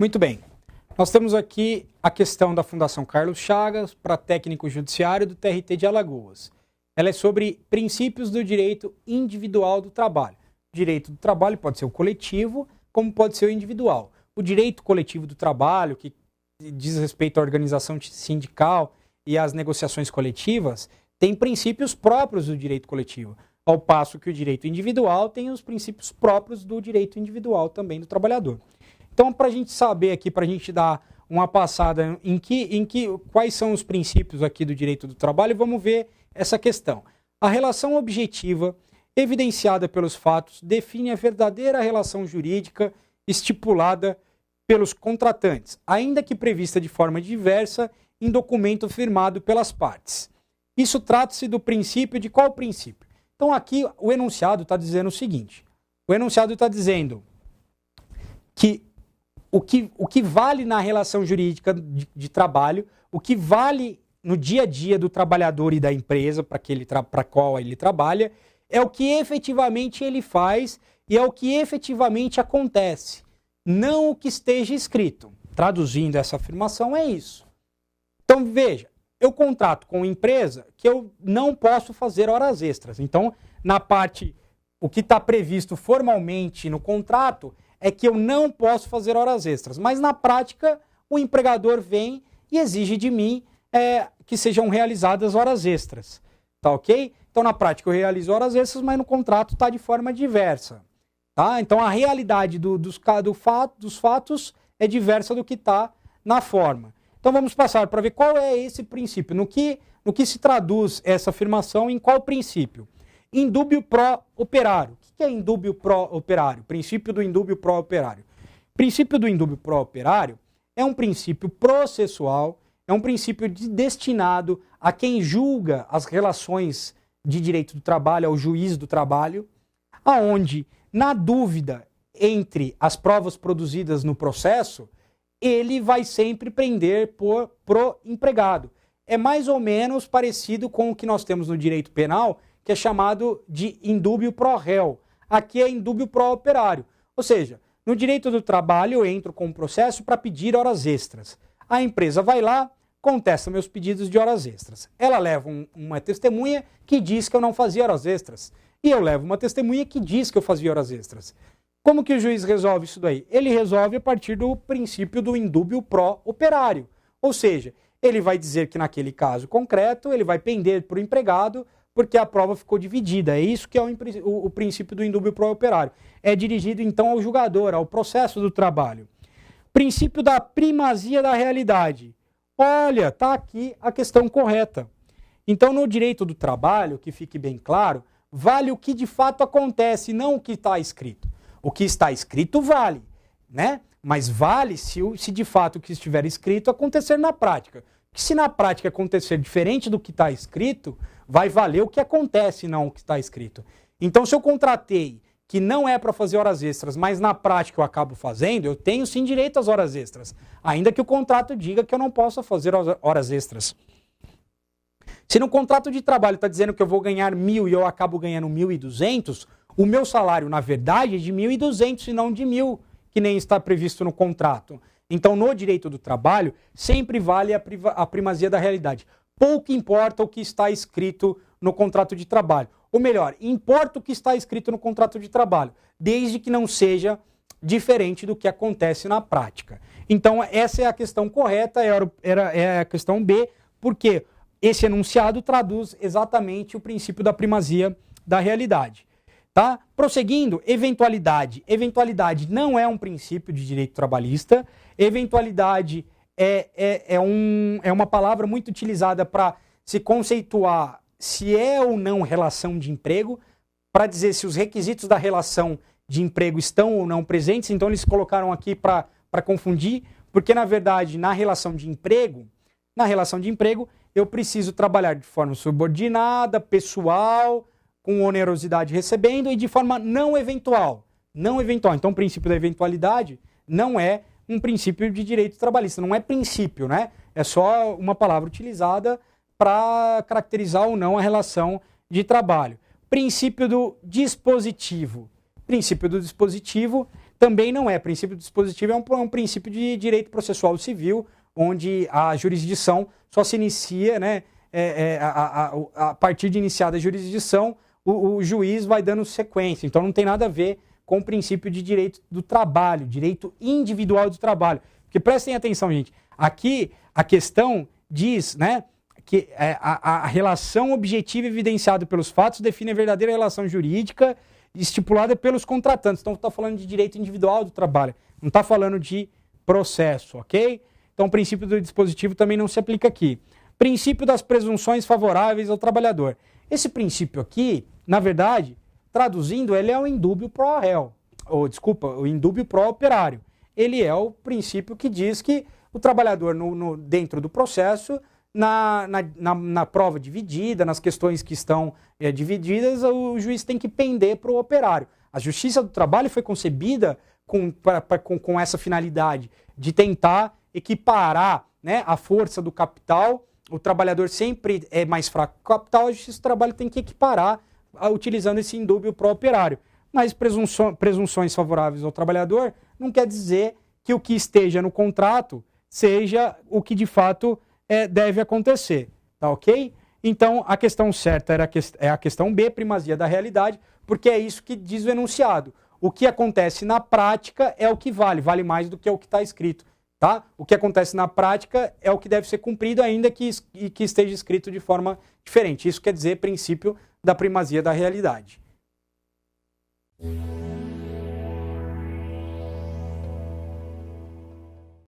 Muito bem. Nós temos aqui a questão da Fundação Carlos Chagas para técnico judiciário do TRT de Alagoas. Ela é sobre princípios do direito individual do trabalho. O direito do trabalho pode ser o coletivo, como pode ser o individual. O direito coletivo do trabalho, que diz respeito à organização sindical e às negociações coletivas, tem princípios próprios do direito coletivo, ao passo que o direito individual tem os princípios próprios do direito individual também do trabalhador. Então, para a gente saber aqui, para a gente dar uma passada quais são os princípios aqui do direito do trabalho, vamos ver essa questão. A relação objetiva, evidenciada pelos fatos, define a verdadeira relação jurídica estipulada pelos contratantes, ainda que prevista de forma diversa em documento firmado pelas partes. Isso trata-se do princípio de qual princípio? Então, aqui o enunciado está dizendo o seguinte. O enunciado está dizendo que o que vale na relação jurídica de trabalho, o que vale no dia a dia do trabalhador e da empresa para a qual ele trabalha, é o que efetivamente ele faz e é o que efetivamente acontece, não o que esteja escrito. Traduzindo essa afirmação, é isso. Então, veja, eu contrato com uma empresa que eu não posso fazer horas extras. Então, na parte, o que está previsto formalmente no contrato é que eu não posso fazer horas extras. Mas, na prática, o empregador vem e exige de mim que sejam realizadas horas extras. Tá ok? Então, na prática, eu realizo horas extras, mas no contrato está de forma diversa. Tá? Então, a realidade dos fatos é diversa do que está na forma. Então, vamos passar para ver qual é esse princípio. No que se traduz essa afirmação, em qual princípio? Indúbio pró-operário. O que é indúbio pró-operário? Princípio do indúbio pró-operário. Princípio do indúbio pró-operário é um princípio processual, é um princípio destinado a quem julga as relações de direito do trabalho, ao juiz do trabalho, aonde, na dúvida entre as provas produzidas no processo, ele vai sempre prender pro empregado. É mais ou menos parecido com o que nós temos no direito penal, que é chamado de indúbio pró-réu. Aqui é indúbio pró-operário. Ou seja, no direito do trabalho eu entro com um processo para pedir horas extras. A empresa vai lá, contesta meus pedidos de horas extras. Ela leva uma testemunha que diz que eu não fazia horas extras. E eu levo uma testemunha que diz que eu fazia horas extras. Como que o juiz resolve isso daí? Ele resolve a partir do princípio do indúbio pró-operário. Ou seja, ele vai dizer que naquele caso concreto, ele vai pender para o empregado porque a prova ficou dividida. É isso que é o princípio do indúbio pró-operário. É dirigido então ao julgador, ao processo do trabalho. Princípio da primazia da realidade. Olha, está aqui a questão correta. Então, no direito do trabalho, que fique bem claro, vale o que de fato acontece, não o que está escrito. O que está escrito vale, né? Mas vale se de fato o que estiver escrito acontecer na prática. Que se na prática acontecer diferente do que está escrito, vai valer o que acontece, não o que está escrito. Então, se eu contratei que não é para fazer horas extras, mas na prática eu acabo fazendo, eu tenho sim direito às horas extras, ainda que o contrato diga que eu não possa fazer horas extras. Se no contrato de trabalho está dizendo que eu vou ganhar 1.000 e eu acabo ganhando 1.200, o meu salário, na verdade, é de 1.200 e não de 1.000, que nem está previsto no contrato. Então, no direito do trabalho, sempre vale a primazia da realidade. Pouco importa o que está escrito no contrato de trabalho. Ou melhor, importa o que está escrito no contrato de trabalho, desde que não seja diferente do que acontece na prática. Então, essa é a questão correta, é a questão B, porque esse enunciado traduz exatamente o princípio da primazia da realidade. Tá? Prosseguindo, eventualidade. Eventualidade não é um princípio de direito trabalhista. Eventualidade é uma palavra muito utilizada para se conceituar se é ou não relação de emprego, para dizer se os requisitos da relação de emprego estão ou não presentes. Então, eles colocaram aqui para confundir, porque, na verdade, na relação de emprego, eu preciso trabalhar de forma subordinada, pessoal, com onerosidade recebendo e de forma não eventual. Não eventual. Então, o princípio da eventualidade não é um princípio de direito trabalhista. Não é princípio, né? É só uma palavra utilizada para caracterizar ou não a relação de trabalho. Princípio do dispositivo. Princípio do dispositivo também não é. Princípio dispositivo é um princípio de direito processual civil, onde a jurisdição só se inicia, né, a partir de iniciada a jurisdição, o juiz vai dando sequência. Então não tem nada a ver com o princípio de direito do trabalho, direito individual do trabalho. Porque prestem atenção, gente, aqui a questão diz, né, que a relação objetiva evidenciada pelos fatos define a verdadeira relação jurídica estipulada pelos contratantes. Então está falando de direito individual do trabalho, não está falando de processo, ok? Então o princípio do dispositivo também não se aplica aqui. Princípio das presunções favoráveis ao trabalhador. Esse princípio aqui, na verdade, traduzindo, ele é o indúbio pro réu, ou desculpa, o indúbio pro operário. Ele é o princípio que diz que o trabalhador dentro do processo, na prova dividida, nas questões que estão divididas, o juiz tem que pender para o operário. A Justiça do Trabalho foi concebida com essa finalidade de tentar equiparar, né, a força do capital. O trabalhador sempre é mais fraco que o capital, a Justiça do Trabalho tem que equiparar utilizando esse indúbio pro operário. Mas presunções favoráveis ao trabalhador não quer dizer que o que esteja no contrato seja o que de fato deve acontecer, tá ok? Então a questão certa é a questão B, primazia da realidade, porque é isso que diz o enunciado. O que acontece na prática é o que vale mais do que o que está escrito. Tá? O que acontece na prática é o que deve ser cumprido, ainda que esteja escrito de forma diferente. Isso quer dizer princípio da primazia da realidade.